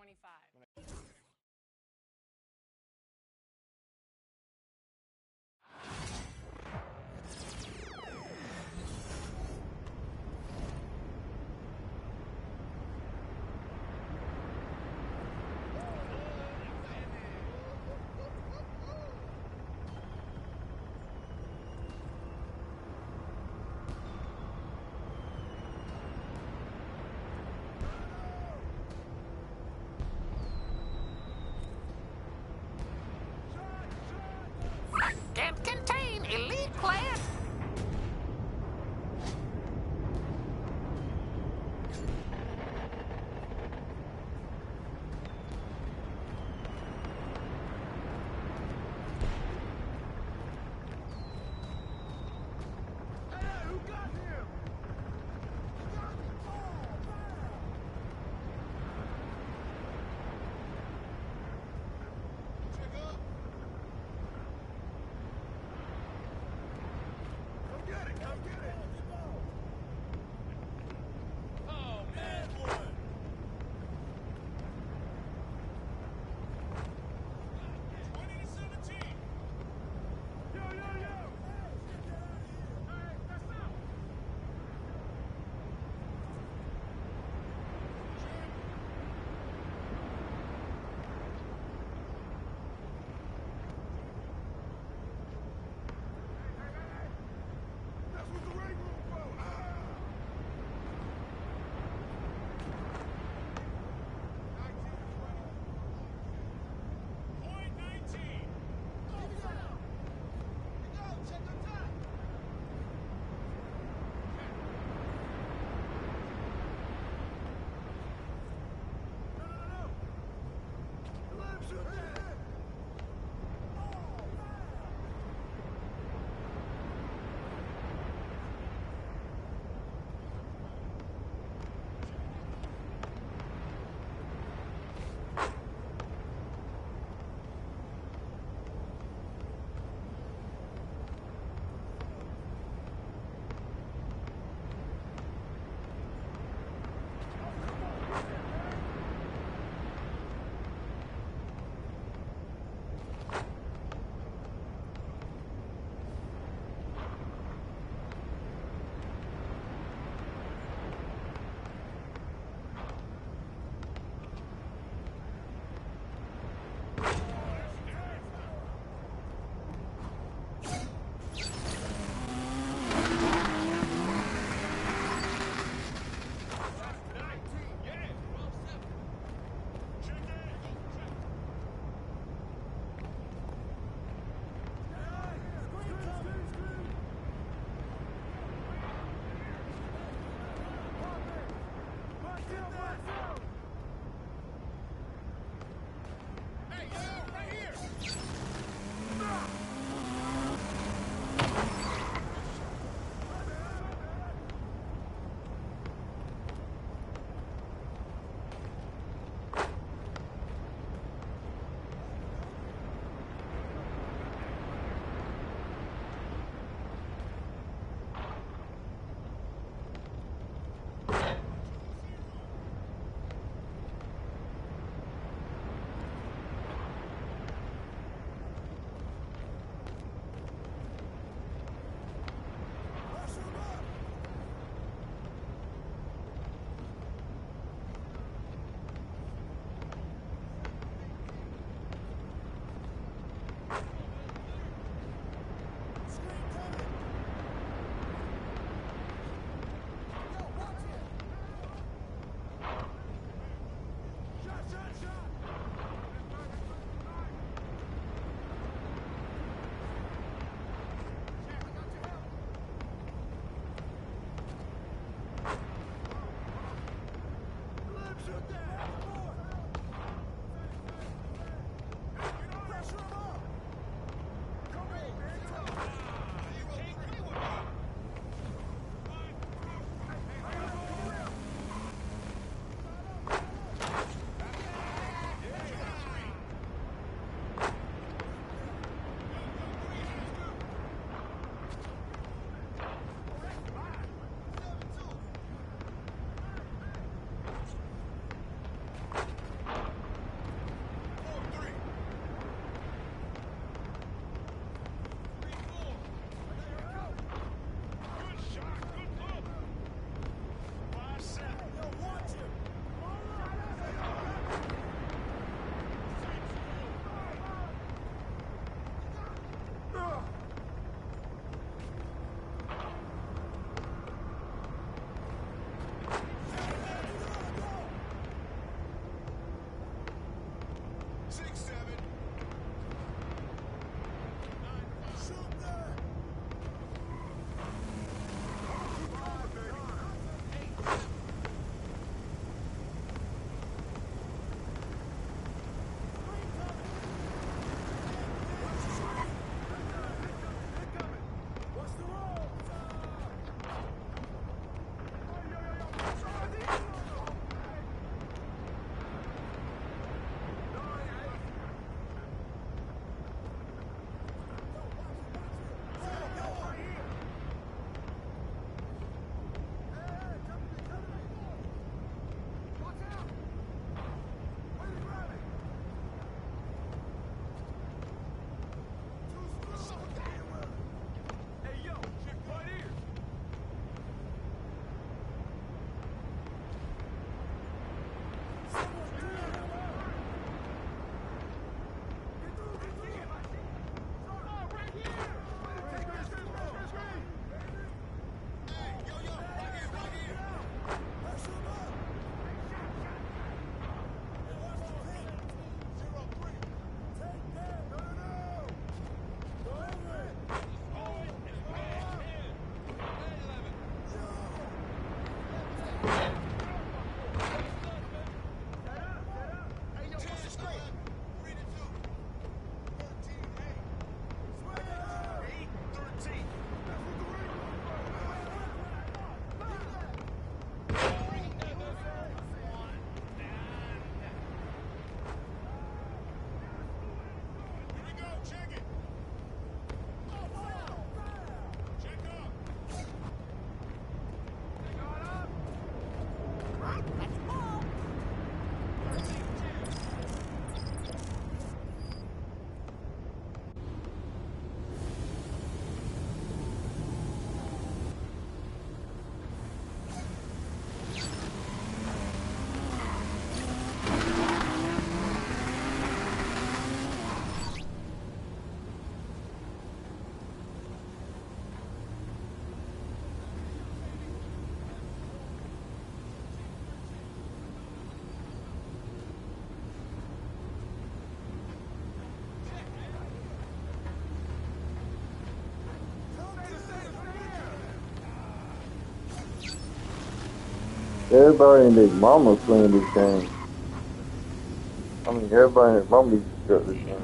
25. Everybody and their mama playing this game. I mean, everybody and their mama needs to shut this game.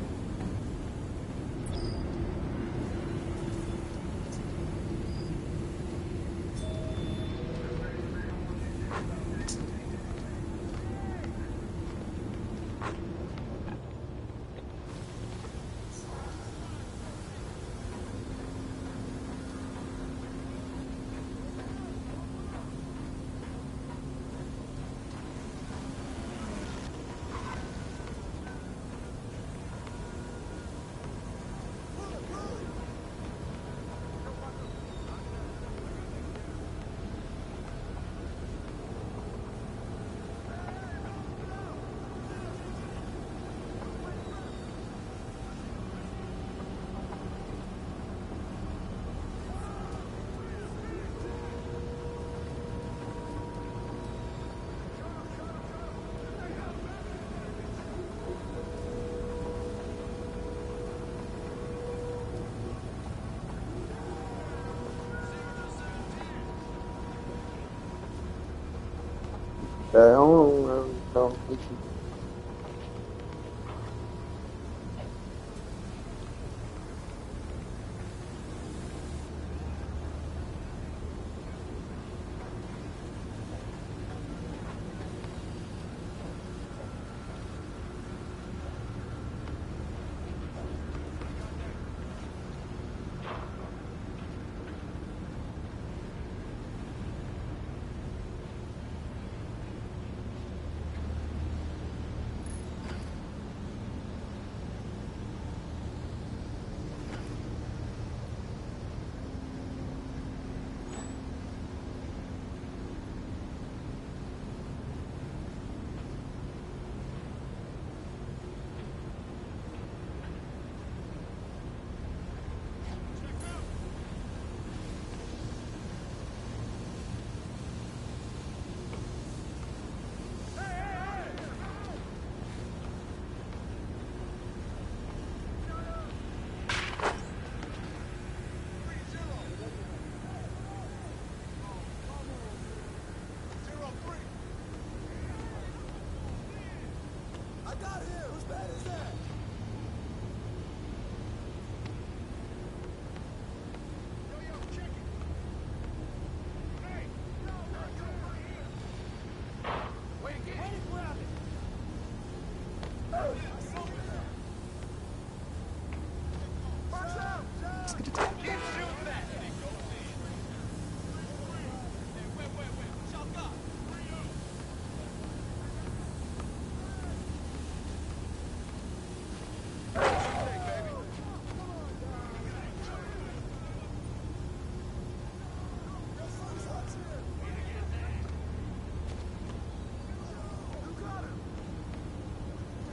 I don't know.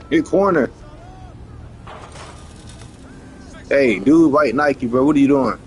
Hit corner. Hey, dude, white Nike, bro. What are you doing?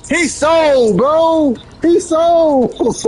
He sold, bro. He sold.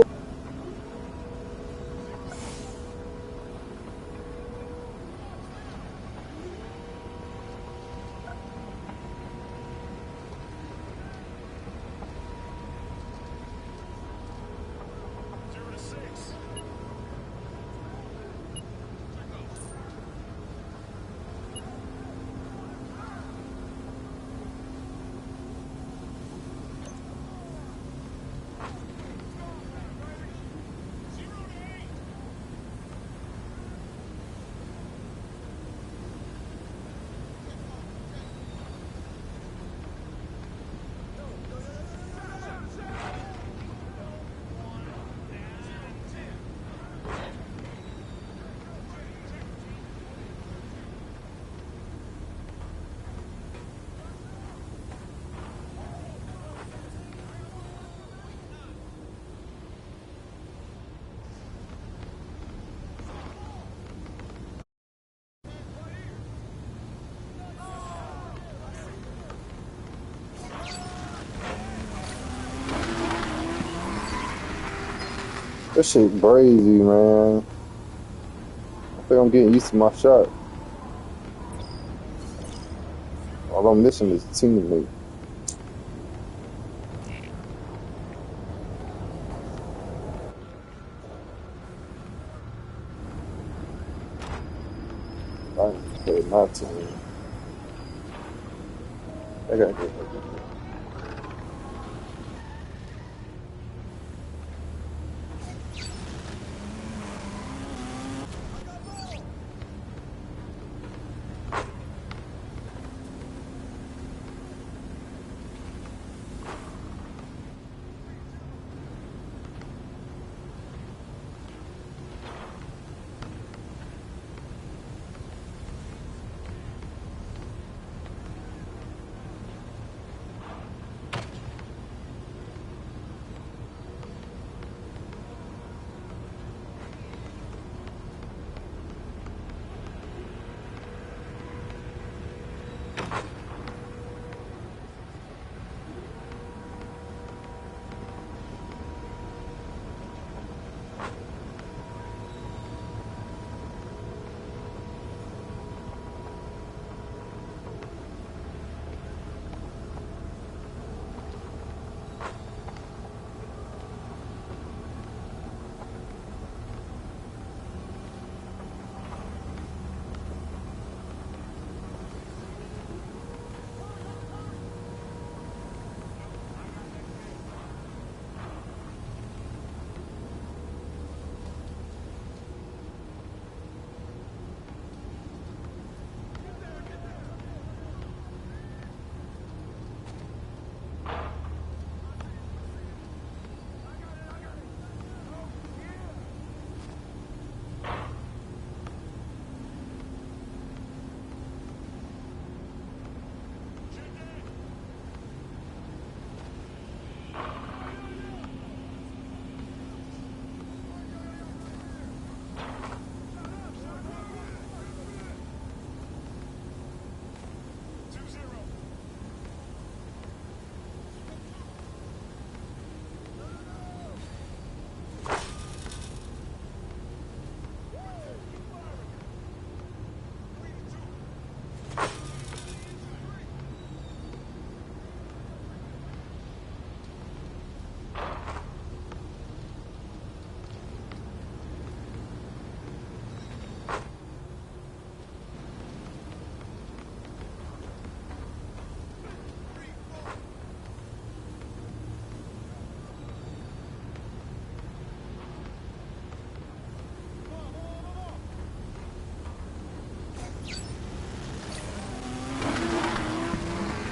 That shit crazy, man. I think I'm getting used to my shot. All I'm missing is teammate. I need to play my team. I gotta get a defense.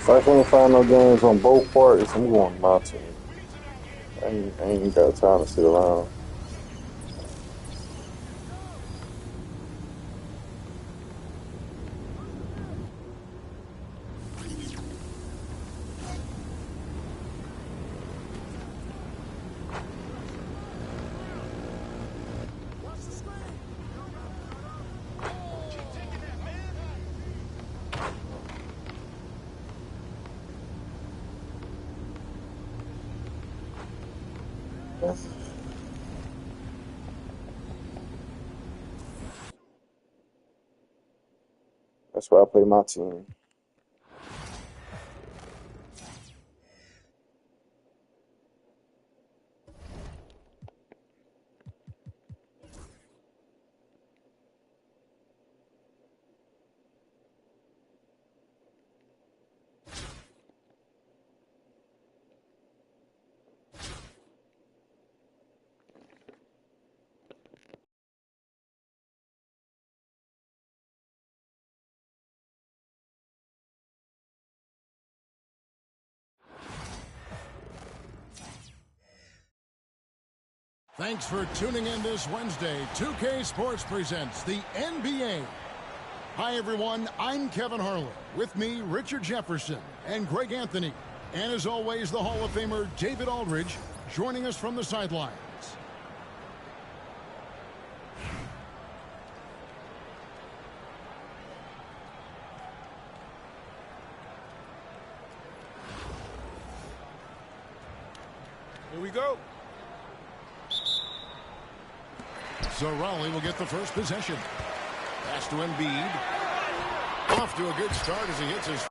If I can't find no games on both parties, I'm going to my team. I ain't got time to sit around. That's why I play my team. Thanks for tuning in this Wednesday. 2K Sports presents the NBA. Hi, everyone. I'm Kevin Harlan. With me, Richard Jefferson and Greg Anthony. And as always, the Hall of Famer David Aldridge joining us from the sidelines. Here we go. So Raleigh will get the first possession. Pass to Embiid. Off to a good start as he hits his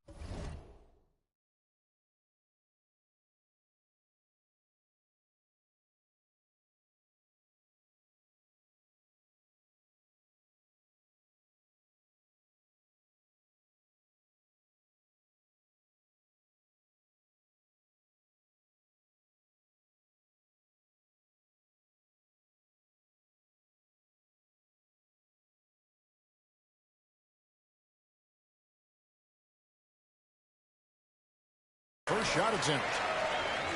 First shot attempt.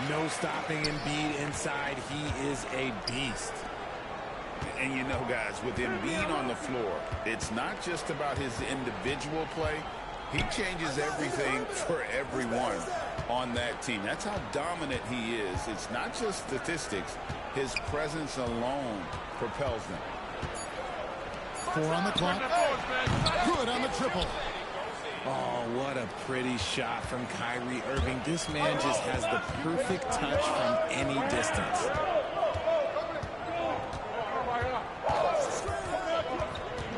No stopping Embiid inside. He is a beast. And you know, guys, with Embiid on the floor, it's not just about his individual play. He changes everything for everyone on that team. That's how dominant he is. It's not just statistics. His presence alone propels them. 4 on the clock. Good on the triple. Oh, what a pretty shot from Kyrie Irving. This man just has the perfect touch from any distance.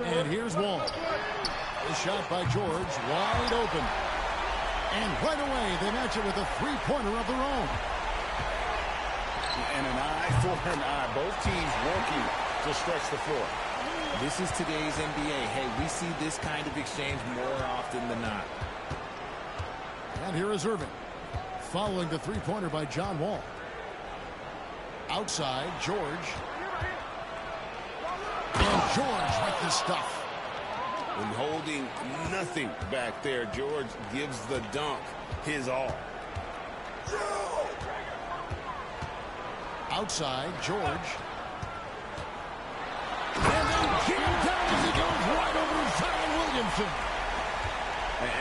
And here's Wall. The shot by George, wide open. And right away, they match it with a three-pointer of their own. And an eye for an eye. Both teams working to stretch the floor. This is today's NBA. Hey, we see this kind of exchange more often than not. And here is Irving, following the three-pointer by John Wall. Outside, George. And George with the stuff. And holding nothing back there, George gives the dunk his all. Outside, George. And then jammed down as he goes right over Zion Williamson.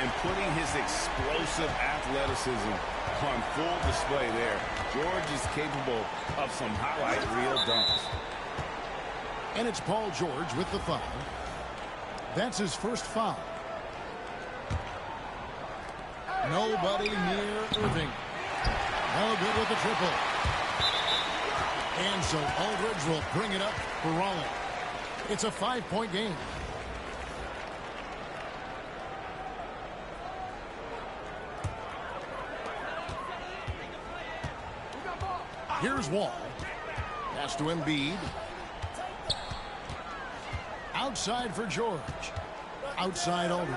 And putting his explosive athleticism on full display there. George is capable of some highlight reel dunks. And it's Paul George with the foul. That's his first foul. Nobody near Irving. No good with the triple. And so Aldridge will bring it up for Raleigh. It's a 5-point game. Here's Wall. Pass to Embiid. Outside for George. Outside Aldridge.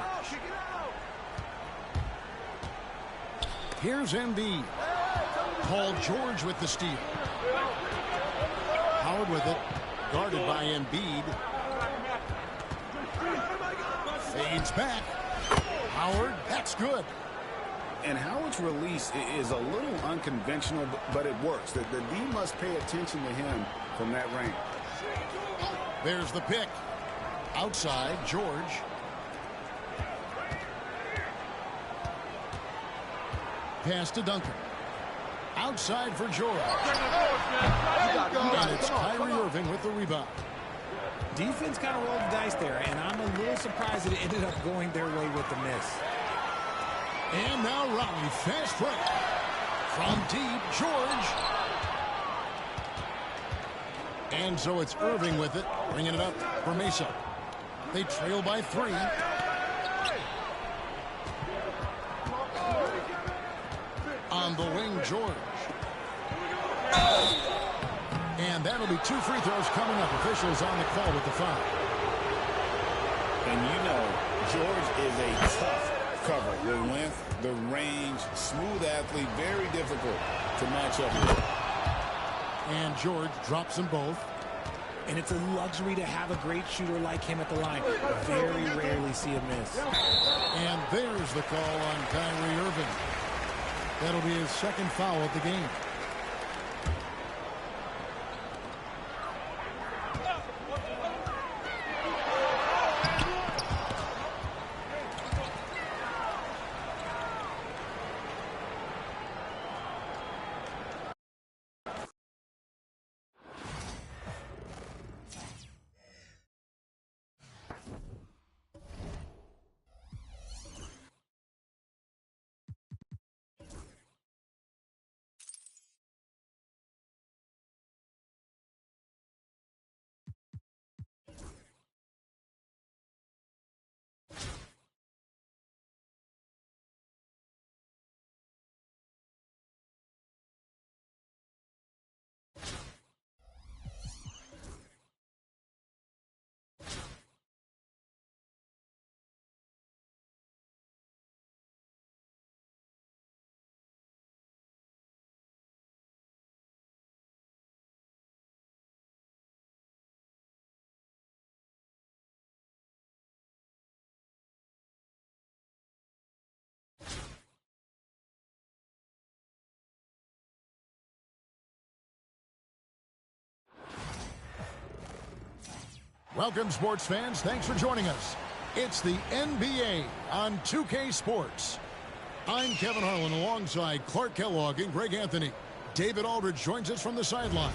Here's Embiid. Paul George with the steal. Howard with it. Guarded by Embiid. Fades back. Howard, that's good. And Howard's release is a little unconventional, but it works. The D must pay attention to him from that range. There's the pick. Outside, George. Pass to Duncan. Outside for George. And it's Kyrie Irving with the rebound. Defense kind of rolled the dice there, and I'm a little surprised that it ended up going their way with the miss. And now Raleigh, fast break. From deep, George. And so it's Irving with it, bringing it up for Mesa. They trail by 3. On the wing, George. And that'll be 2 free throws coming up. Officials on the call with the foul. And you know, George is a tough cover. The length, the range, smooth athlete, very difficult to match up with. And George drops them both. And it's a luxury to have a great shooter like him at the line. Very rarely see a miss. And there's the call on Kyrie Irving. That'll be his second foul of the game. Welcome, sports fans. Thanks for joining us. It's the NBA on 2K Sports. I'm Kevin Harlan alongside Clark Kellogg and Greg Anthony. David Aldridge joins us from the sideline.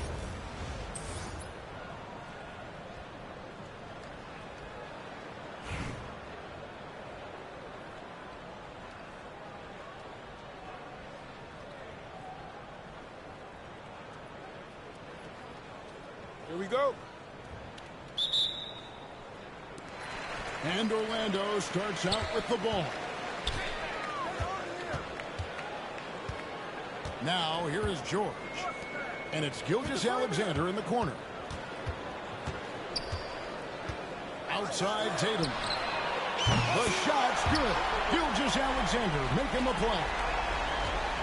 Here we go. And Orlando starts out with the ball. Now, here is George. And it's Gilgeous-Alexander in the corner. Outside Tatum. The shot's good. Gilgeous-Alexander making the play.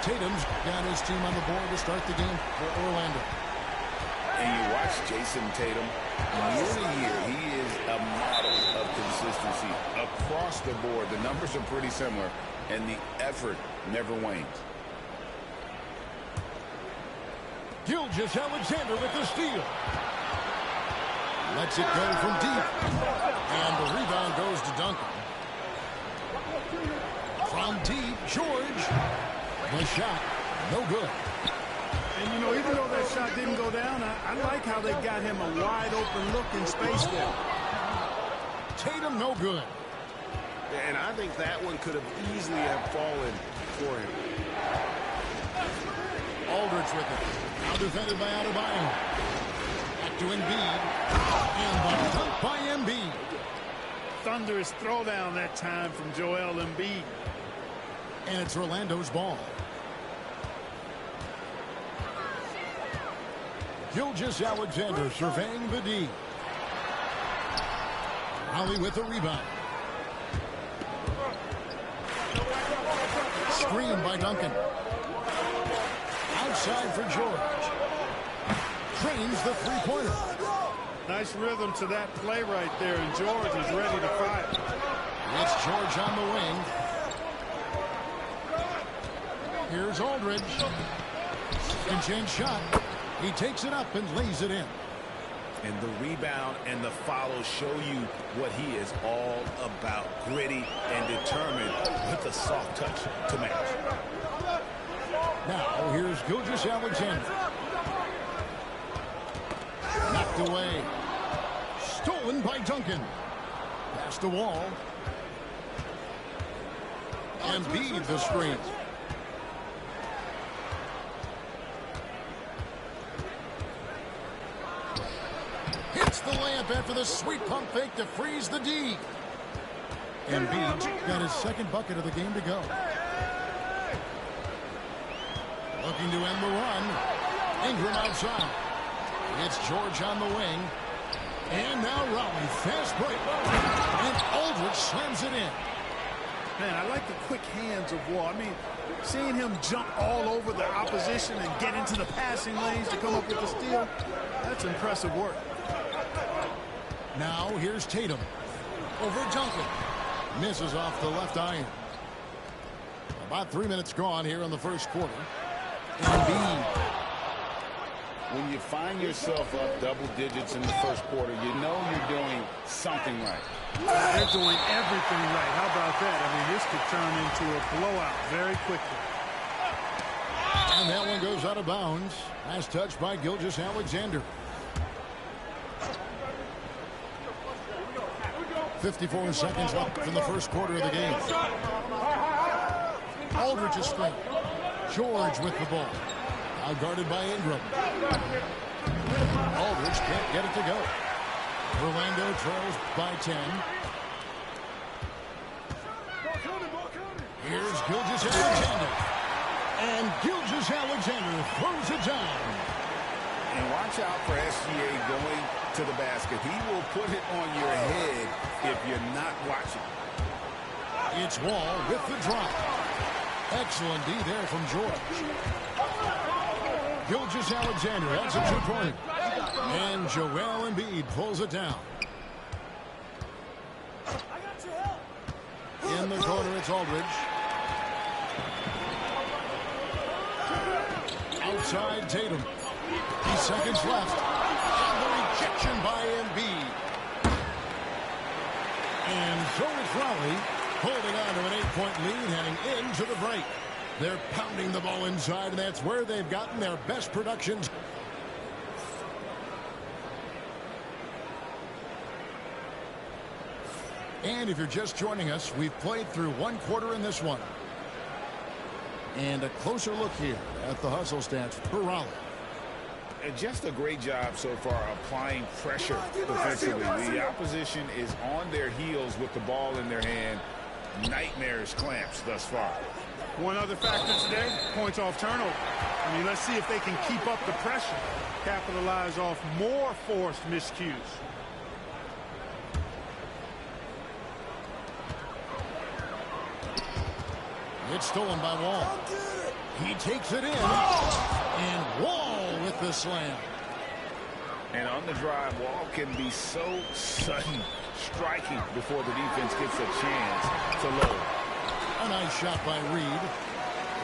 Tatum's got his team on the board to start the game for Orlando. And you watch Jason Tatum, year to year, he is a model of consistency. Across the board, the numbers are pretty similar, and the effort never wanes. Gilgeous-Alexander with the steal. Lets it go from deep. And the rebound goes to Duncan. From deep, George. The shot, no good. And, you know, even though that shot didn't go down, I like how they got him a wide-open look in space there. Tatum, no good. And I think that one could have easily have fallen for him. Aldridge with it. Now defended by Adebayo. Back to Embiid. And the dunk by Embiid. Thunderous throwdown that time from Joel Embiid. And it's Orlando's ball. Gilgeous-Alexander surveying the D. Raleigh with the rebound. Screen by Duncan. Outside for George. Trains the three-pointer. Nice rhythm to that play right there, and George is ready to fire. It's George on the wing. Here's Aldridge. Second chance shot. He takes it up and lays it in. And the rebound and the follow show you what he is all about. Gritty and determined with the soft touch to match. Now, here's Gilgeous-Alexander. Knocked away. Stolen by Duncan. Past the wall. Embiid the screen. Hits the layup after the sweet pump fake to freeze the D. Embiid got his second bucket of the game to go. Looking to end the run. Ingram outside. It's George on the wing. And now Raleigh, fast break. And Aldridge slams it in. Man, I like the quick hands of Wall. I mean, seeing him jump all over the opposition and get into the passing lanes to come up with the steal, that's impressive work. Now here's Tatum. Over Duncan. Misses off the left iron. About 3 minutes gone here in the first quarter. Embiid. When you find yourself up double digits in the first quarter, you know you're doing something right. They're doing everything right. How about that? I mean, this could turn into a blowout very quickly. And that one goes out of bounds. Last touch by Gilgeous-Alexander. 54 seconds left in the first quarter of the game. Aldridge is straight. George with the ball. Now guarded by Ingram. Aldridge can't get it to go. Orlando trails by 10. Here's Gilgeous-Alexander. And Gilgeous-Alexander throws it down. And watch out for SGA going to the basket. He will put it on your head if you're not watching. It's Wall with the drop. Excellent D there from George. Gilgeous-Alexander has a two-pointer. And Joel Embiid pulls it down. In the corner, it's Aldridge. Outside Tatum. 3 seconds left. And the rejection by Embiid. so it's Raleigh holding on to an 8-point lead heading into the break. They're pounding the ball inside, and that's where they've gotten their best productions. And if you're just joining us, we've played through one quarter in this one. And a closer look here at the hustle stats for Raleigh. And just a great job so far applying pressure defensively. The opposition is on their heels with the ball in their hand. Nightmarish clamps thus far. One other factor today, points off turnover. I mean, let's see if they can keep up the pressure, capitalize off more forced miscues. It's stolen by Wall. He takes it in. And Wall with the slam. And on the drive, Wall can be so sudden, striking before the defense gets a chance to load. A nice shot by Reed.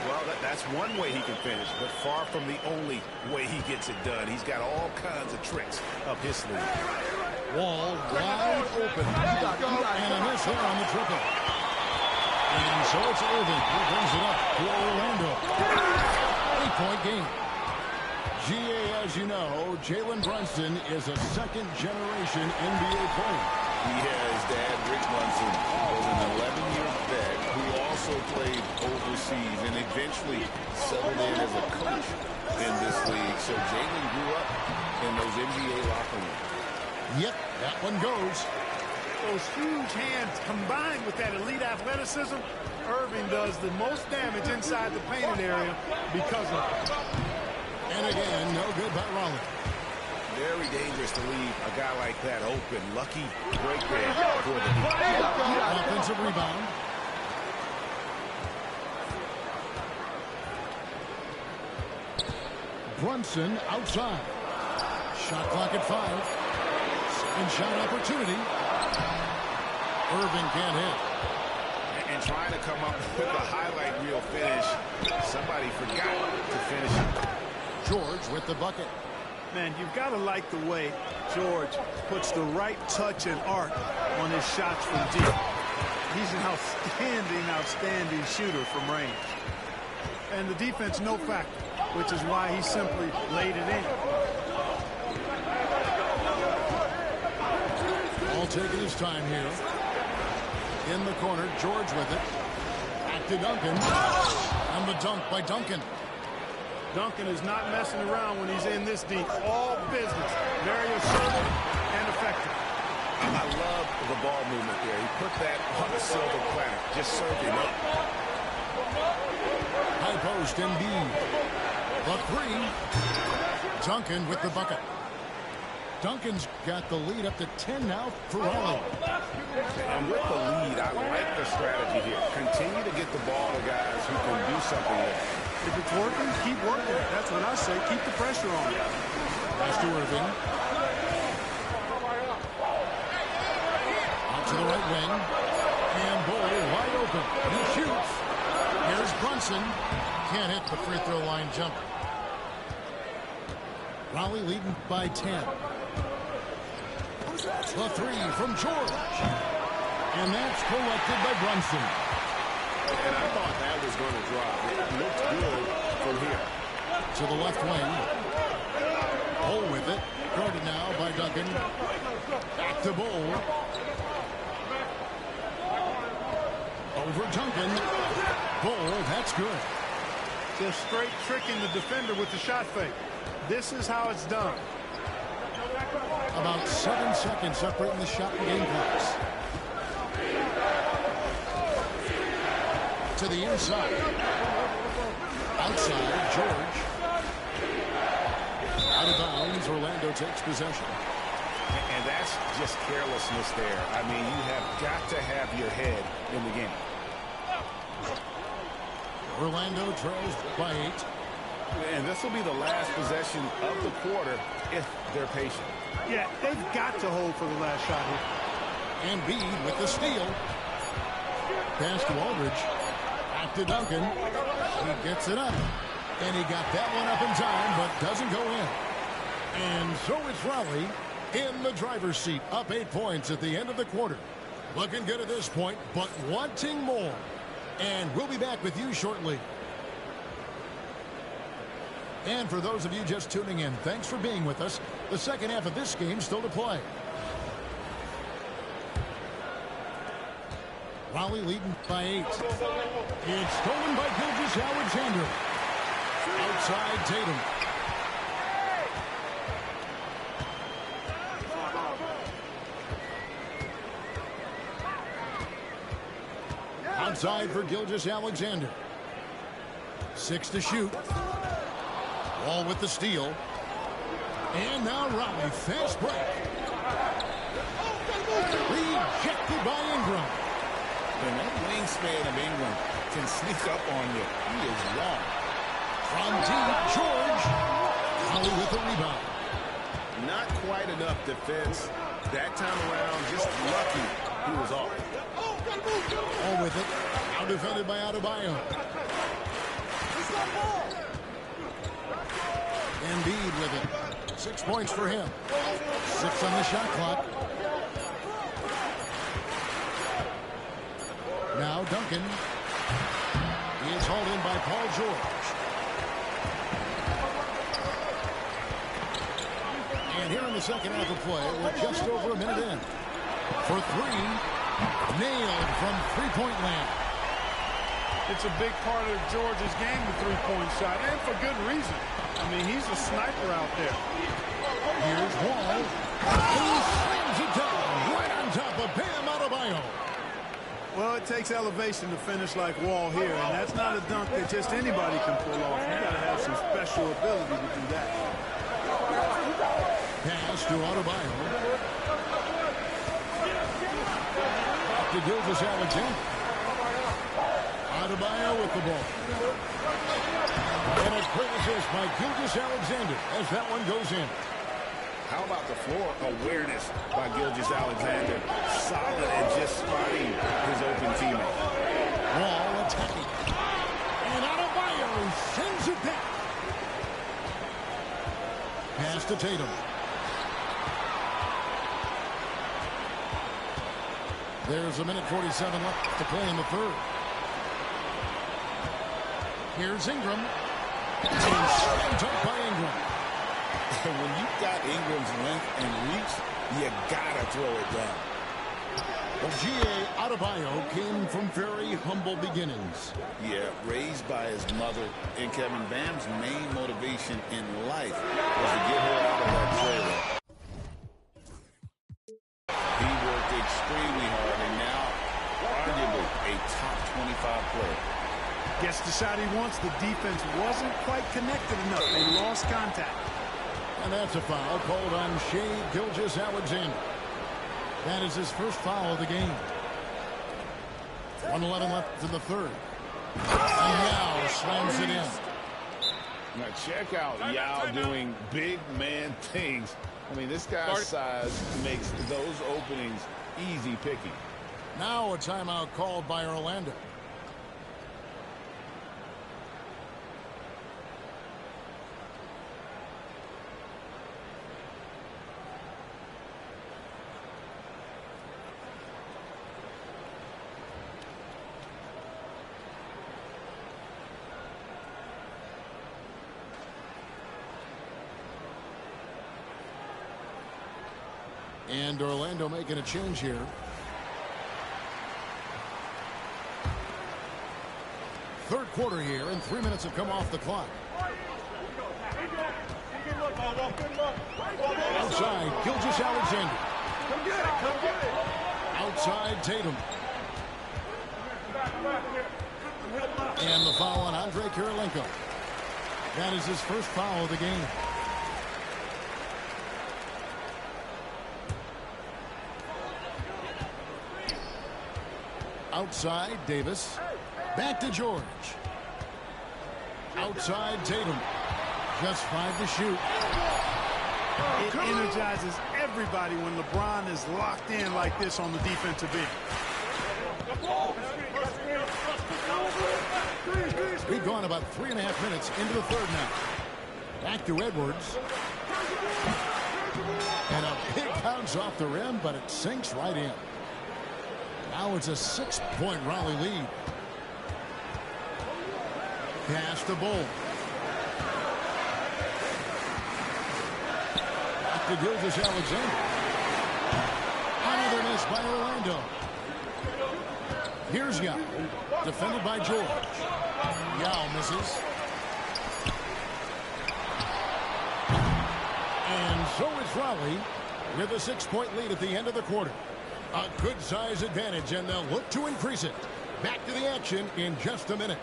Well, that's one way he can finish, but far from the only way he gets it done. He's got all kinds of tricks up his sleeve. Wall wide open. And a miss here on the triple. And so it's Irving who brings it up for Orlando. 8-point game. GA, as you know, Jalen Brunson is a second-generation NBA player. His dad, Rick Brunson, was an 11-year vet who also played overseas and eventually settled in as a coach in this league. So Jalen grew up in those NBA locker rooms. Yep, that one goes. Those huge hands combined with that elite athleticism, Irving does the most damage inside the painted area because of it. And again, no good by Raleigh. Very dangerous to leave a guy like that open. Lucky break there for the defense. Offensive rebound. Brunson outside. Shot clock at 5. Second shot opportunity. Irving can't hit. And trying to come up with a highlight reel finish. Somebody forgot to finish it. George with the bucket. Man, you've got to like the way George puts the right touch and arc on his shots from deep. He's an outstanding shooter from range. And the defense, no factor, which is why he simply laid it in. All taking his time here. In the corner, George with it. Back to Duncan. And the dunk by Duncan. Duncan is not messing around when he's in this deep. All business. Very assertive and effective. I love the ball movement there. He put that on a silver platter. Just served him up. High post, Embiid. The 3. Duncan with the bucket. Duncan's got the lead up to 10 now for Raleigh. And with the lead, I like the strategy here. Continue to get the ball to guys who can do something with it. If it's working, keep working. That's what I say. Keep the pressure on. Pass to Irving. Out to the right wing. And Bull wide open. He shoots. Here's Brunson. Can't hit the free throw line jumper. Raleigh leading by 10. The 3 from George. And that's collected by Brunson. And I thought that was going to drop. It looked good from here. To the left wing. Bull with it. Guarded now by Duncan. Back to Bull. Over Duncan. Bull, that's good. Just straight tricking the defender with the shot fake. This is how it's done. About 7 seconds separating the shot and game clocks. To the inside. Outside, George. Out of bounds, Orlando takes possession. And that's just carelessness there. I mean, you have got to have your head in the game. Orlando trails by 8. And this will be the last possession of the quarter if they're patient. Yeah, they've got to hold for the last shot here. Embiid with the steal. Pass to Aldridge. Back to Duncan. He gets it up. And he got that one up in time, but doesn't go in. And so it's Raleigh in the driver's seat, up 8 points at the end of the quarter. Looking good at this point, but wanting more. And we'll be back with you shortly. And for those of you just tuning in, thanks for being with us. The second half of this game still to play. Raleigh leading by 8. It's stolen by Gilgeous-Alexander. Outside Tatum. Outside for Gilgeous-Alexander. 6 to shoot. Wall with the steal. And now Raleigh, fast break. Rejected by Ingram. When that wingspan of Ingram can sneak up on you, he is wrong. From deep, George. Raleigh with the rebound. Not quite enough defense that time around. Just lucky he was off. All with it. Now defended by Adebayo. Embiid with it. 6 points for him. 6 on the shot clock. Now Duncan. He is hauled in by Paul George. And here in the second half of play, we're just over a minute in. For 3, nailed from three-point land. It's a big part of George's game, the three-point shot, and for good reason. I mean, he's a sniper out there. Here's Wall. He slams it down right on top of Bam Adebayo. Well, it takes elevation to finish like Wall here, and that's not a dunk that just anybody can pull off. You got to have some special ability to do that. Pass to Adebayo. To Gilgeous-Alexander. Adebayo with the ball. And a quick assist by Gilgeous-Alexander as that one goes in. How about the floor awareness by Gilgeous-Alexander? Solid and just spotting his open teammate. Wall attacking. And Adebayo sends it back. Pass to Tatum. There's a minute 47 left to play in the third. Here's Ingram. And slammed up by Ingram. When you've got Ingram's length and reach, you gotta throw it down. Well, G.A. Adebayo came from very humble beginnings. Yeah, raised by his mother. And Kevin, Bam's main motivation in life was to get her out of that trailer. He worked extremely hard and now arguably a top 25 player. Gets the shot he wants. The defense wasn't quite connected enough. They lost contact. And that's a foul called on Shai Gilgeous-Alexander. That is his first foul of the game. 1:11 left in the third. And Yao slams it in. Now check out Yao doing big man things. I mean, this guy's size makes those openings easy picking. Now a timeout called by Orlando. And Orlando making a change here. Third quarter here, and 3 minutes have come off the clock. Outside, Gilgeous-Alexander. Outside, Tatum. And the foul on Andre Kirilenko. That is his first foul of the game. Outside, Davis. Back to George. Outside, Tatum. Just 5 to shoot. It energizes everybody when LeBron is locked in like this on the defensive end. We've gone about 3.5 minutes into the third now. Back to Edwards. And a big bounce off the rim, but it sinks right in. Now it's a 6-point Raleigh lead. Pass to Bull. Back to Gilgeous-Alexander. Another miss by Orlando. Here's Yao, defended by George. Yao misses. And so is Raleigh with a 6-point lead at the end of the quarter. A good size advantage, and they'll look to increase it. Back to the action in just a minute.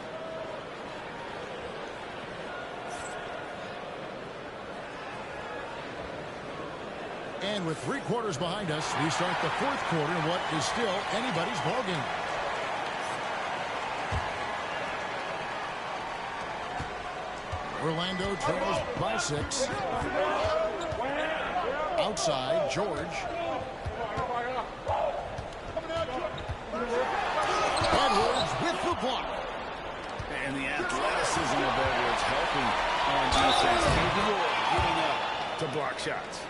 And with 3 quarters behind us, we start the 4th quarter in what is still anybody's ballgame. Orlando trails by 6. Outside, George. Edwards with the block. And the athleticism of Edwards helping on defense. Capable of getting up to block shots.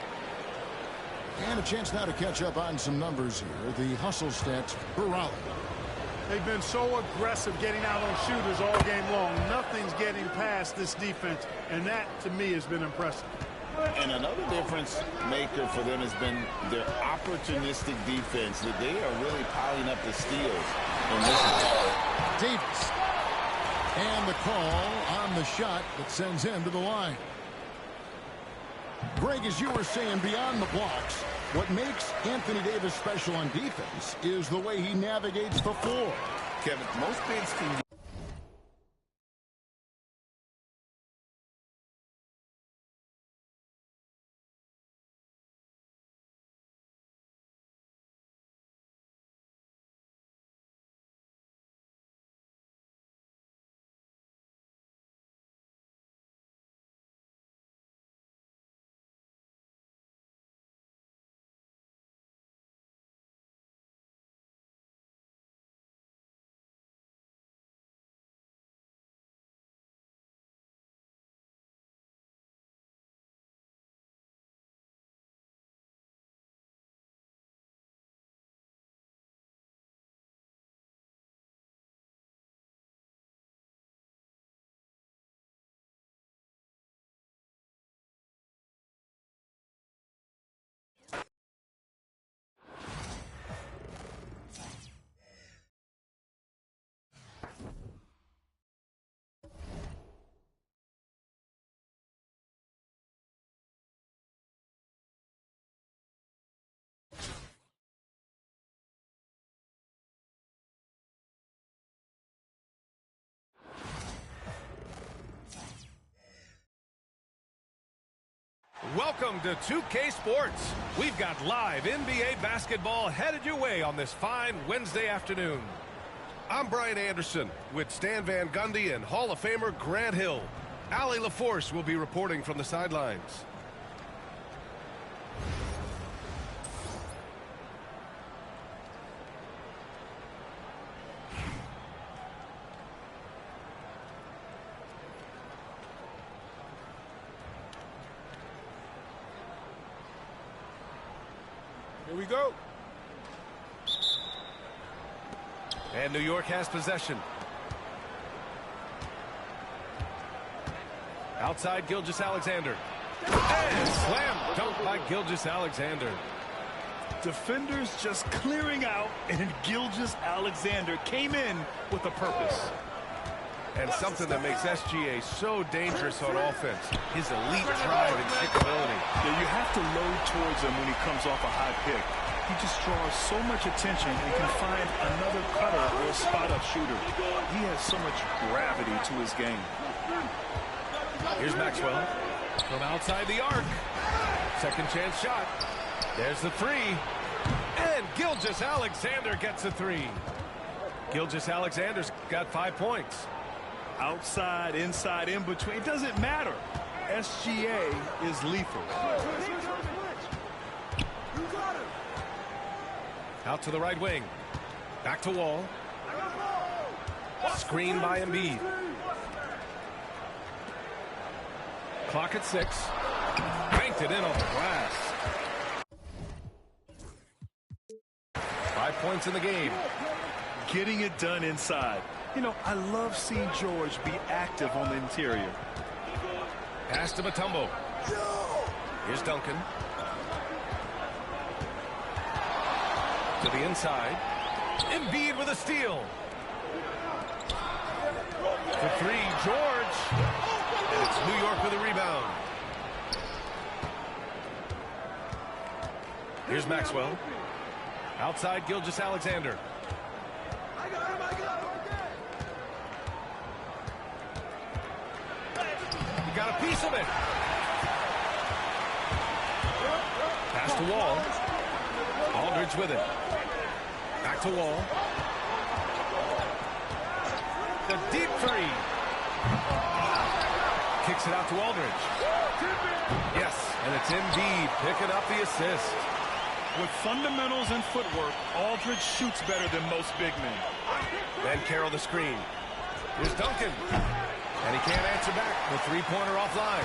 And a chance now to catch up on some numbers here. The hustle stats for Raleigh. They've been so aggressive getting out on shooters all game long. Nothing's getting past this defense, and that, to me, has been impressive. And another difference maker for them has been their opportunistic defense, that they are really piling up the steals in this game. Davis. And the call on the shot that sends him to the line. Greg, as you were saying, beyond the blocks, what makes Anthony Davis special on defense is the way he navigates the floor. Kevin, most bigs can... Welcome to 2K Sports. We've got live NBA basketball headed your way on this fine Wednesday afternoon. I'm Brian Anderson with Stan Van Gundy and Hall of Famer Grant Hill. Allie LaForce will be reporting from the sidelines. Here we go. And New York has possession. Outside, Gilgeous-Alexander. And slam dunk by Gilgeous-Alexander. Defenders just clearing out, and Gilgeous-Alexander came in with a purpose. And something that makes SGA so dangerous on offense, his elite drive and kickability. Yeah, you have to load towards him when he comes off a high pick. He just draws so much attention and can find another cutter or a spot-up shooter. He has so much gravity to his game. Here's Maxwell from outside the arc. Second chance shot. There's the three. And Gilgeous-Alexander gets a three. Gilgeous-Alexander's got 5 points. Outside, inside, in between, it doesn't matter. SGA is lethal. Out to the right wing. Back to Wall. Screen by Embiid. Clock at 6. Banked it in on the glass. 5 points in the game. Getting it done inside. You know, I love seeing George be active on the interior. Pass to Mutombo. Here's Duncan. To the inside. Embiid with a steal. For three, George. And it's New York with a rebound. Here's Maxwell. Outside, Gilgeous-Alexander. He got a piece of it. Pass to Wall. Aldridge with it. Back to Wall. The deep three. Kicks it out to Aldridge. Yes, and it's Embiid picking up the assist. With fundamentals and footwork, Aldridge shoots better than most big men. Then Carroll the screen. Here's Duncan. And he can't answer back. The three-pointer offline.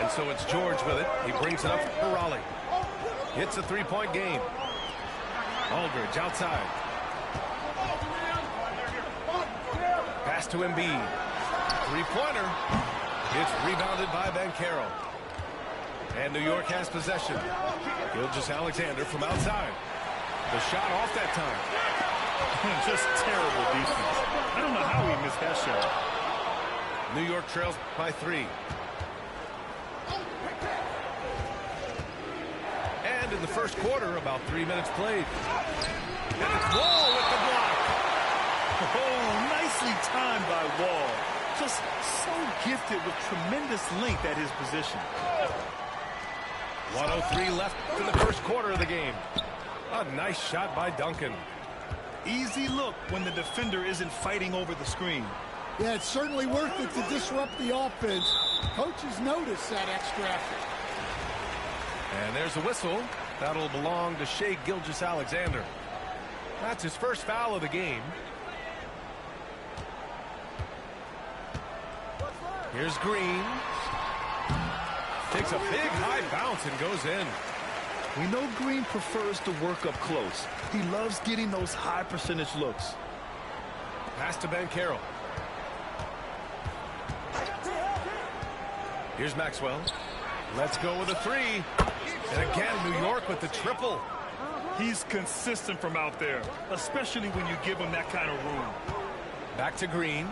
And so it's George with it. He brings it up for Raleigh. It's a three-point game. Aldridge outside. Pass to Embiid. Three-pointer. It's rebounded by Banchero. And New York has possession. Gilgeous-Alexander from outside. The shot off that time. Just terrible defense. I don't know how he missed that shot. New York trails by 3. And in the first quarter, about 3 minutes played. And it's Wall with the block. Oh, nicely timed by Wall. Just so gifted with tremendous length at his position. 1:03 left in the first quarter of the game. A nice shot by Duncan. Easy look when the defender isn't fighting over the screen. Yeah, it's certainly worth it to disrupt the offense. Coaches notice that extra effort. And there's a whistle. That'll belong to Shai Gilgeous-Alexander. That's his first foul of the game. Here's Green. Takes a big high bounce and goes in. We know Green prefers to work up close. He loves getting those high percentage looks. Pass to Banchero. Here's Maxwell. Let's go with a three. And again, New York with the triple. He's consistent from out there, especially when you give him that kind of room. Back to Green.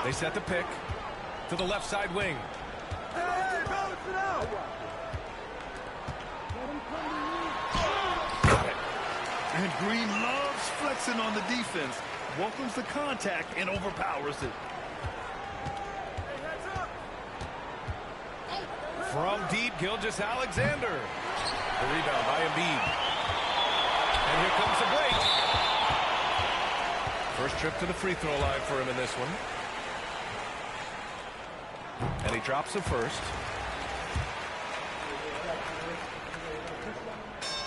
They set the pick to the left side wing. Got it. And Green loves flexing on the defense. Welcomes the contact and overpowers it. From deep, Gilgeous-Alexander. The rebound by Embiid. And here comes the break. First trip to the free throw line for him in this one. And he drops the first.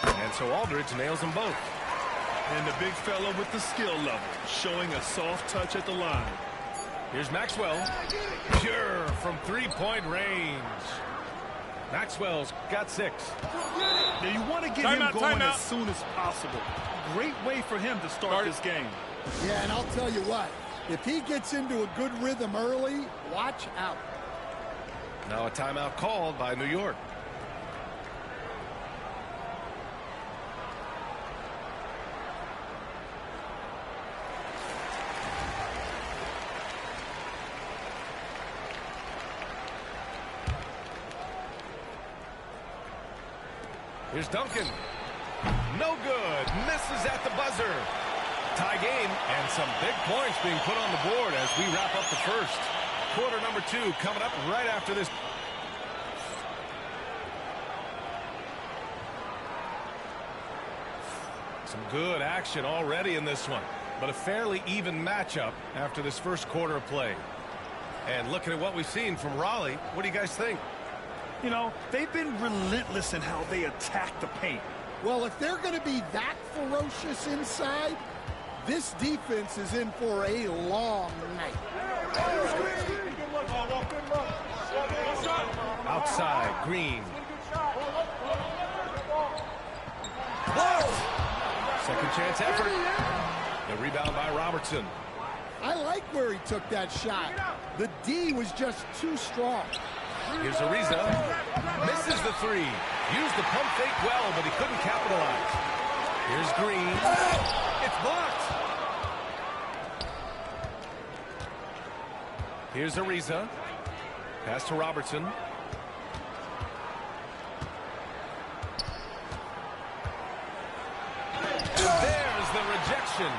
And so Aldridge nails them both. And the big fella with the skill level, showing a soft touch at the line. Here's Maxwell. Pure from three-point range. Maxwell's got 6. Now you want to get him going as soon as possible. Great way for him to start this game. Yeah, and I'll tell you what, if he gets into a good rhythm early, watch out. Now a timeout called by New York. Here's Duncan. No good. Misses at the buzzer. Tie game and some big points being put on the board as we wrap up the first. Quarter number 2 coming up right after this. Some good action already in this one, but a fairly even matchup after this first quarter of play. And looking at what we've seen from Raleigh, what do you guys think? You know, they've been relentless in how they attack the paint. Well, if they're going to be that ferocious inside, this defense is in for a long night. Outside, Green. Blocked! Second chance effort. The rebound by Robertson. I like where he took that shot. The D was just too strong. Here's Ariza. Misses the three. Used the pump fake well, but he couldn't capitalize. Here's Green. It's blocked. Here's Ariza. Pass to Robertson. And there's the rejection.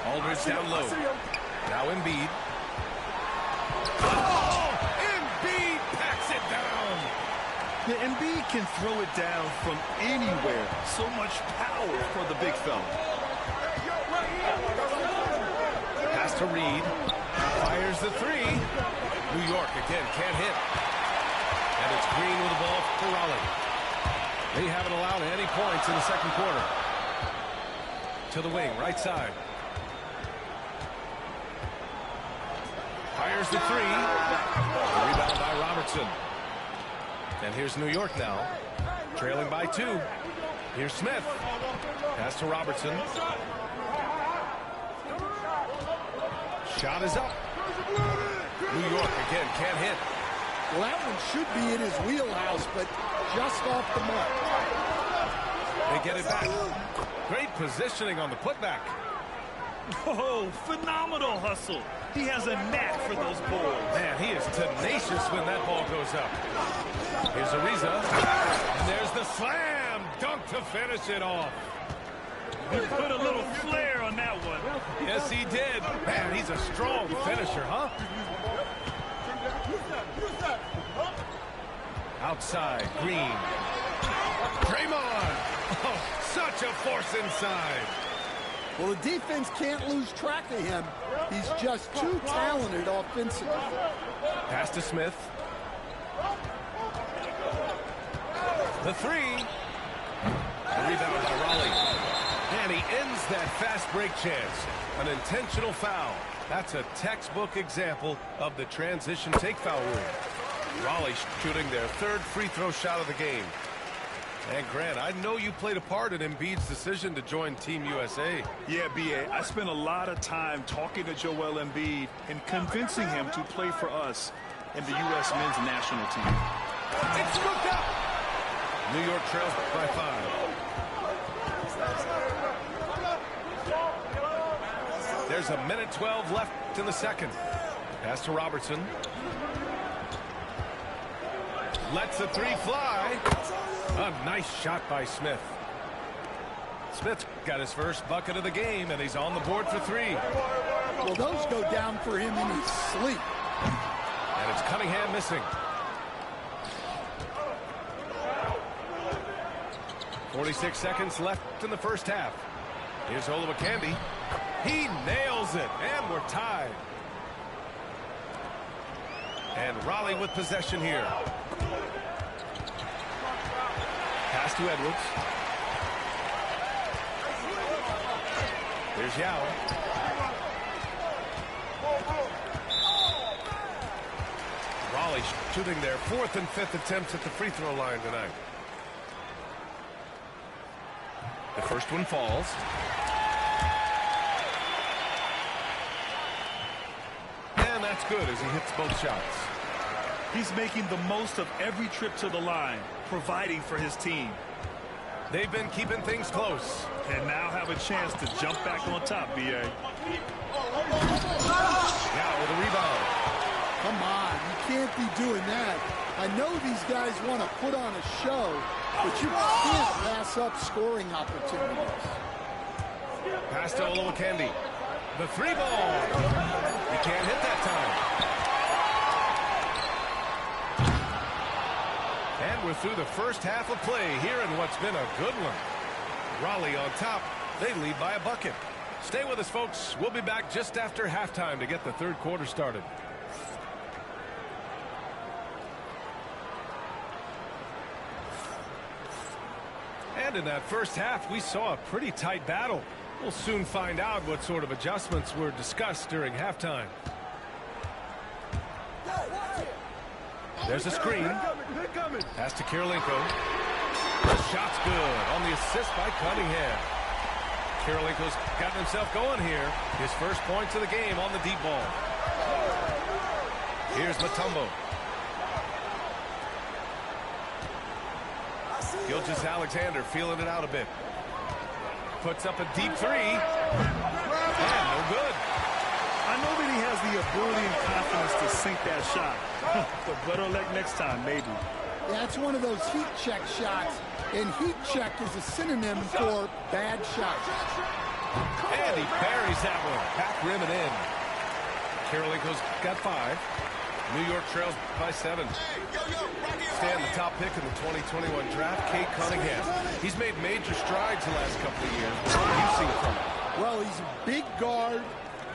Aldridge down low. Now Embiid. Oh! Embiid packs it down. Yeah, Embiid can throw it down from anywhere. So much power for the big fella. Pass to Reed. Fires the three. New York again can't hit. And it's Green with the ball for Raleigh. They haven't allowed any points in the second quarter. To the wing, right side. Fires the three. The rebound by Robertson. And here's New York now. Trailing by 2. Here's Smith. Pass to Robertson. Shot is up. New York again can't hit. Well, that one should be in his wheelhouse, but just off the mark. They get it back. Great positioning on the putback. Oh, phenomenal hustle. He has a knack for those balls. Man, he is tenacious when that ball goes up. Here's Ariza. And there's the slam. Dunk to finish it off. He put a little flair on that one. Yes, he did. Man, he's a strong finisher, huh? Outside, Green. Draymond. Oh, such a force inside. Well, the defense can't lose track of him. He's just too talented offensively. Pass to Smith. The three. The rebound by Raleigh. And he ends that fast break chance. An intentional foul. That's a textbook example of the transition take foul rule. Raleigh shooting their third free throw shot of the game. And Grant, I know you played a part in Embiid's decision to join Team USA. Yeah, B.A., I spent a lot of time talking to Joel Embiid and convincing him to play for us in the U.S. men's national team. It's scooped up. New York trails by 5. There's a minute 12 left in the second. Pass to Robertson. Lets the three fly. A nice shot by Smith. Smith got his first bucket of the game, and he's on the board for 3. Well, those go down for him in his sleep. And it's Cunningham missing. 46 seconds left in the first half. Here's Olowokandi. He nails it, and we're tied. And Raleigh with possession here. Pass to Edwards. Here's Yao. Raleigh shooting their 4th and 5th attempts at the free throw line tonight. The first one falls. And that's good as he hits both shots. He's making the most of every trip to the line, providing for his team. They've been keeping things close. And now have a chance to jump back on top, B.A. Now with a rebound. Come on, you can't be doing that. I know these guys want to put on a show, but you can't pass up scoring opportunities. Pass to Olowokandi. The 3 ball. He can't hit that time. And we're through the first half of play here in what's been a good one. Raleigh on top. They lead by a bucket. Stay with us, folks. We'll be back just after halftime to get the third quarter started. And in that first half, we saw a pretty tight battle. We'll soon find out what sort of adjustments were discussed during halftime. There's a screen. Pass to Kirilenko. The shot's good on the assist by Cunningham. Kirilenko's gotten himself going here. His first points of the game on the deep ball. Here's Mutombo. Gilgeous-Alexander feeling it out a bit. Puts up a deep three. And no good. I know that he has the ability and confidence to sink that shot. But better luck next time, maybe. That's one of those heat check shots. And heat check is a synonym for bad shot. And he buries that one. Back rim and in. Kirilenko's got 5. New York trails by 7. Stan, the top pick in the 2021 draft, Cade Cunningham. He's made major strides the last couple of years. What have you seen from him? Well, he's a big guard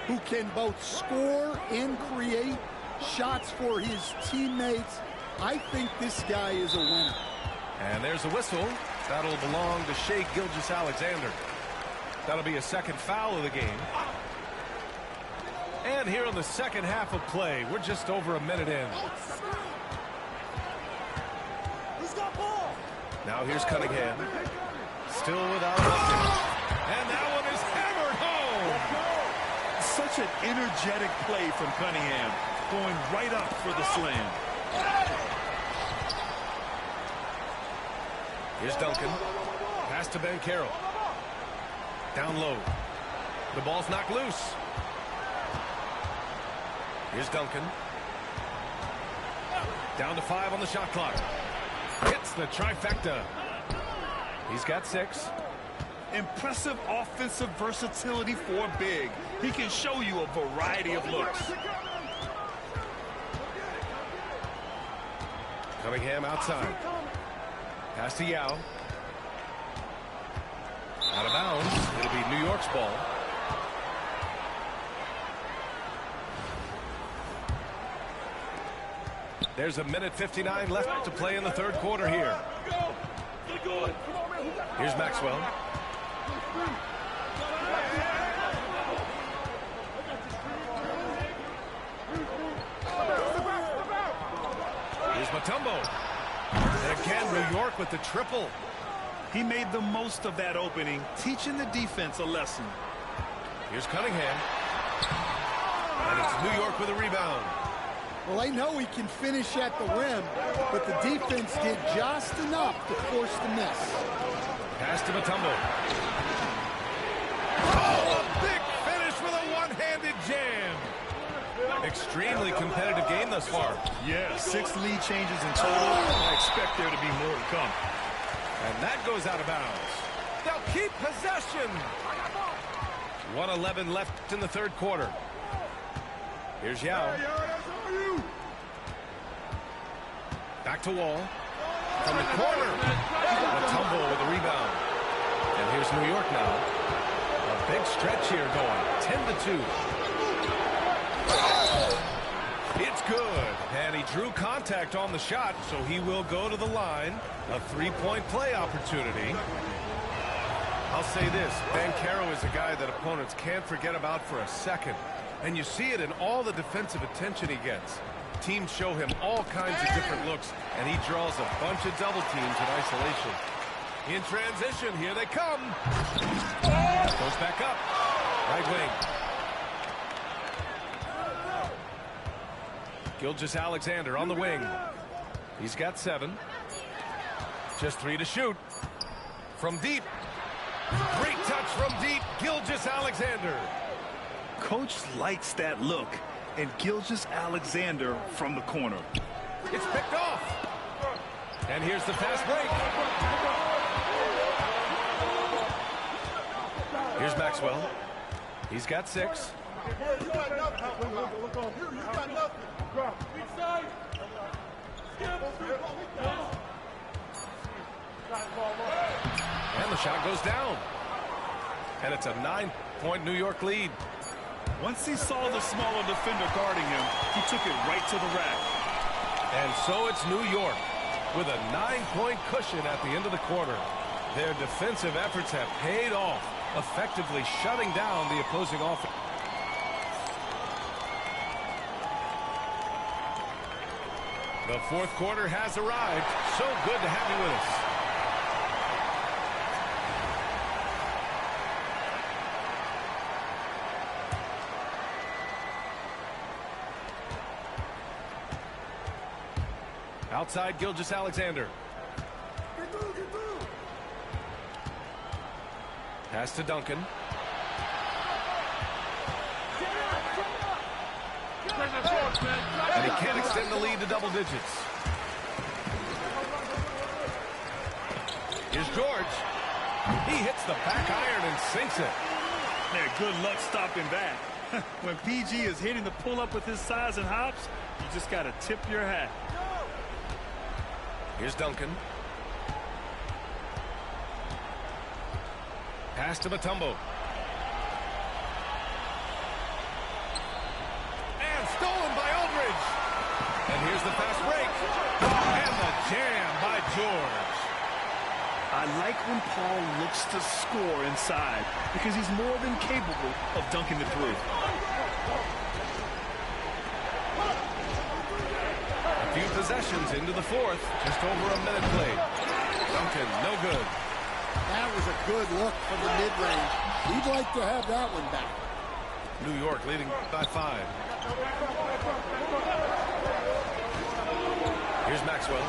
who can both score and create shots for his teammates. I think this guy is a winner. And there's a whistle. That'll belong to Shai Gilgeous-Alexander. That'll be a second foul of the game. And here in the second half of play, we're just over a minute in. Now here's Cunningham. Still without a bucket. And that one is hammered home. Such an energetic play from Cunningham. Going right up for the slam. Here's Duncan. Pass to Ben Carroll. Down low. The ball's knocked loose. Here's Duncan. Down to 5 on the shot clock. Hits the trifecta. He's got 6. Impressive offensive versatility for big. He can show you a variety of looks. Cunningham outside. Pass to Yao. Out of bounds. It'll be New York's ball. There's a minute 59 left to play in the third quarter here. Here's Maxwell. Here's Mutombo. And again, New York with the triple. He made the most of that opening, teaching the defense a lesson. Here's Cunningham. And it's New York with a rebound. Well, I know he can finish at the rim, but the defense did just enough to force the miss. Pass to Mutombo. Oh, a big finish with a one-handed jam. Extremely competitive game thus far. Yeah, 6 lead changes in total. I expect there to be more to come. And that goes out of bounds. They'll keep possession. 1:11 left in the third quarter. Here's Yao. Back to Wall. From the corner. Mutombo with a rebound. And here's New York now. A big stretch here going. 10-2. It's good. And he drew contact on the shot, so he will go to the line. A 3-point play opportunity. I'll say this. Ben Carroll is a guy that opponents can't forget about for a second. And you see it in all the defensive attention he gets. Teams show him all kinds of different looks, and he draws a bunch of double teams in isolation. In transition, here they come. Goes back up. Right wing. Gilgeous-Alexander on the wing. He's got 7. Just 3 to shoot. From deep. Great touch from deep. Gilgeous-Alexander. Coach likes that look. And Gilgeous-Alexander from the corner. It's picked off. And here's the fast break. Here's Maxwell. He's got 6. And the shot goes down. And it's a 9-point New York lead. Once he saw the smaller defender guarding him, he took it right to the rack. And so it's New York with a 9-point cushion at the end of the quarter. Their defensive efforts have paid off, effectively shutting down the opposing offense. The fourth quarter has arrived. So good to have you with us. Outside Gilgeous-Alexander. Pass to Duncan. And he can't extend the lead to double digits. Here's George. He hits the back iron and sinks it. Man, good luck stopping that. When PG is hitting the pull-up with his size and hops, you just got to tip your hat. Here's Duncan. Pass to Mutombo. And stolen by Aldridge. And here's the fast break. And the jam by George. I like when Paul looks to score inside because he's more than capable of dunking it through. A few possessions into the fourth. Just over a minute played. Duncan, no good. That was a good look from the mid-range. He'd like to have that one back. New York leading by 5. Here's Maxwell.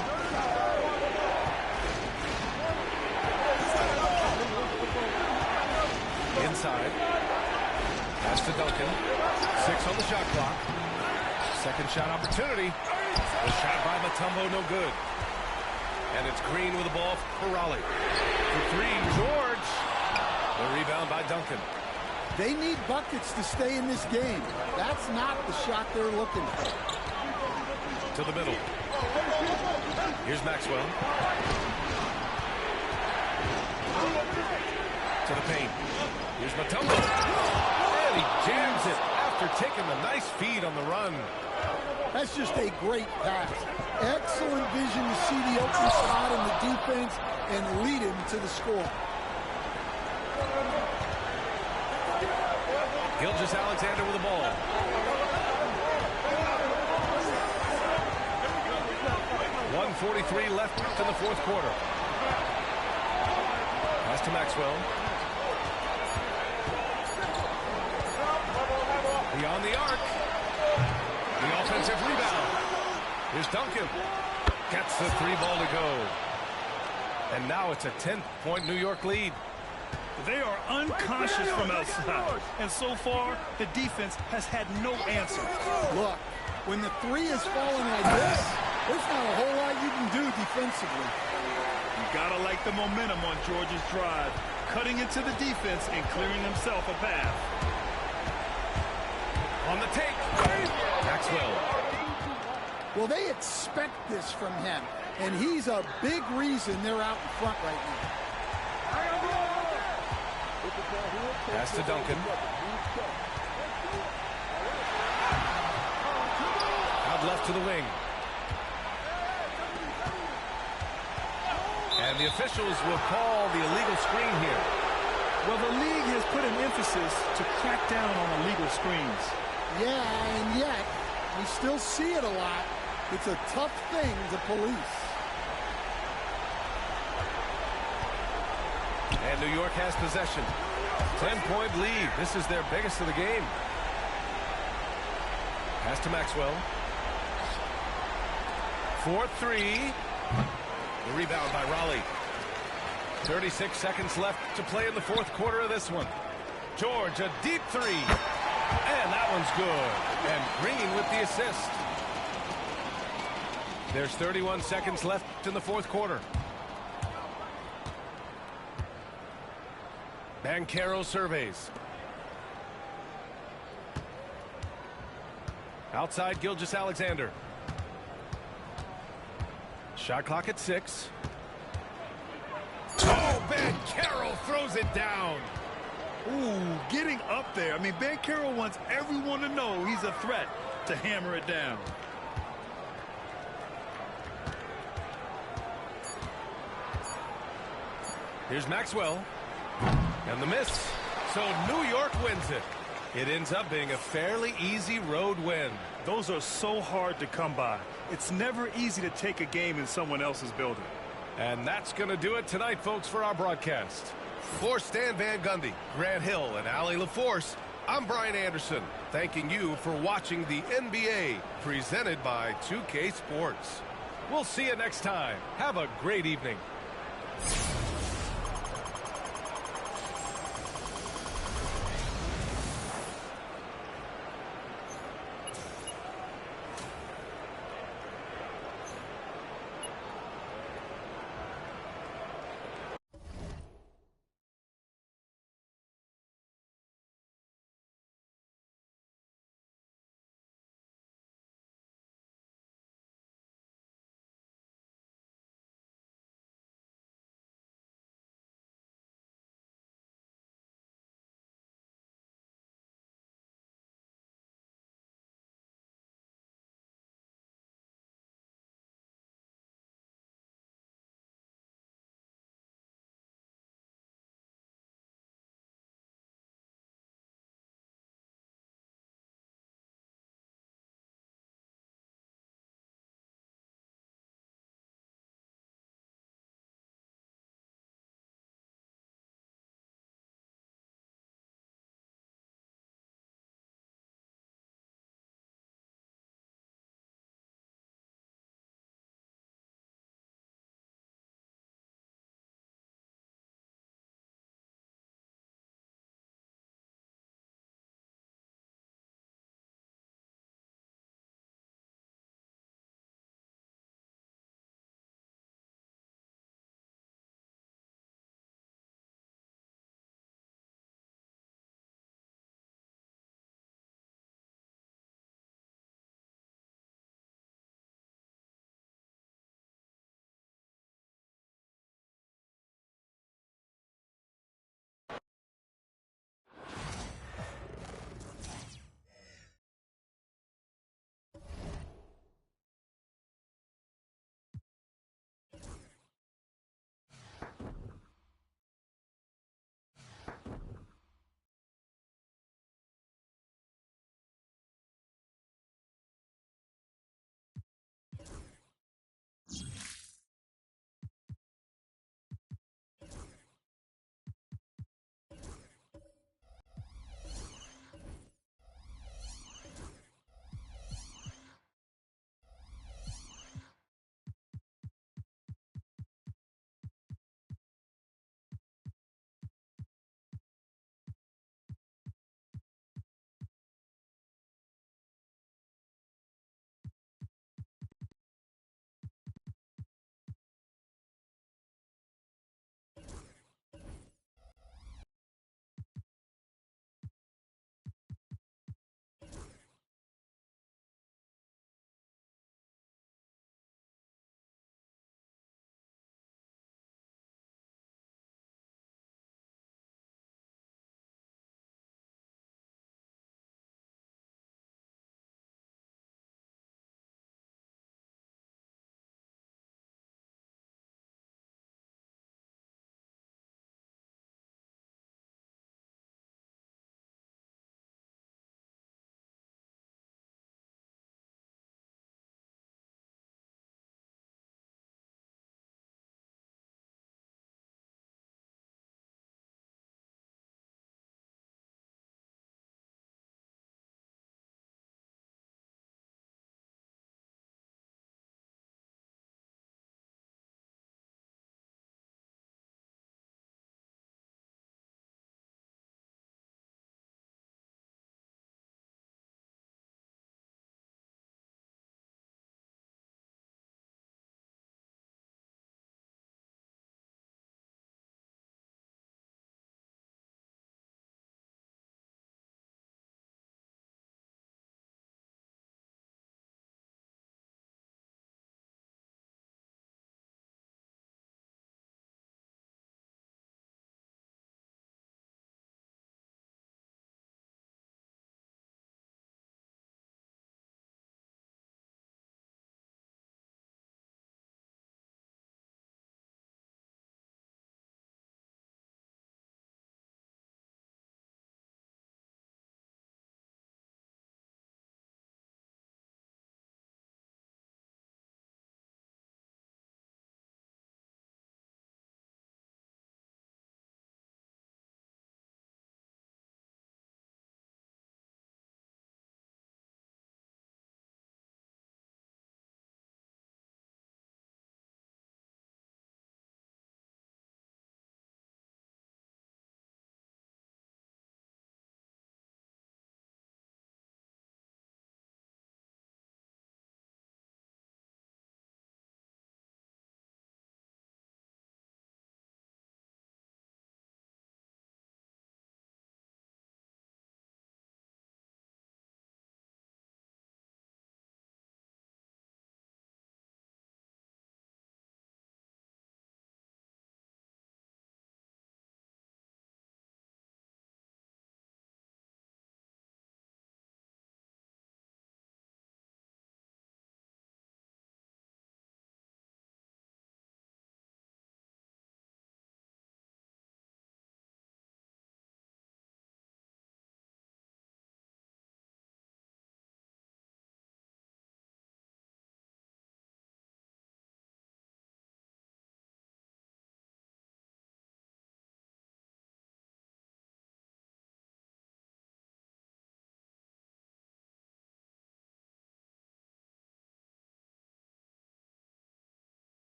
Inside. Pass to Duncan. 6 on the shot clock. Second shot opportunity. The shot by Mutombo, no good. And it's Green with the ball for Raleigh. For 3, George. The rebound by Duncan. They need buckets to stay in this game. That's not the shot they're looking for. To the middle. Here's Maxwell. To the paint. Here's Mutombo. And he jams it after taking a nice feed on the run. That's just a great pass. Excellent vision to see the open spot in the defense and lead him to the score. Gilgeous-Alexander with the ball. .143 left in the fourth quarter. Pass to Maxwell. Beyond the arc. The offensive rebound. Here's Duncan. Gets the 3 ball to go. And now it's a 10-point New York lead. They are unconscious from outside. And so far, the defense has had no answer. Look, when the 3 is falling like this, there's not a whole lot you can do defensively. You gotta like the momentum on George's drive, cutting into the defense and clearing himself a path. On the take, Maxwell. Well, they expect this from him, and he's a big reason they're out in front right now. Pass to Duncan. Out left to the wing. And the officials will call the illegal screen here. Well, the league has put an emphasis to crack down on illegal screens. Yeah, and yet, we still see it a lot. It's a tough thing to police. And New York has possession. 10-point lead. This is their biggest of the game. Pass to Maxwell. 4-3. The rebound by Raleigh. 36 seconds left to play in the fourth quarter of this one. George, a deep 3. And that one's good. And Green with the assist. There's 31 seconds left in the fourth quarter. Banchero surveys. Outside Gilgeous-Alexander. Shot clock at 6. Oh, Banchero throws it down. Ooh, getting up there. I mean, Banchero wants everyone to know he's a threat to hammer it down. Here's Maxwell. And the miss. So New York wins it. It ends up being a fairly easy road win. Those are so hard to come by. It's never easy to take a game in someone else's building. And that's going to do it tonight, folks, for our broadcast. For Stan Van Gundy, Grant Hill, and Allie LaForce, I'm Brian Anderson, thanking you for watching the NBA, presented by 2K Sports. We'll see you next time. Have a great evening.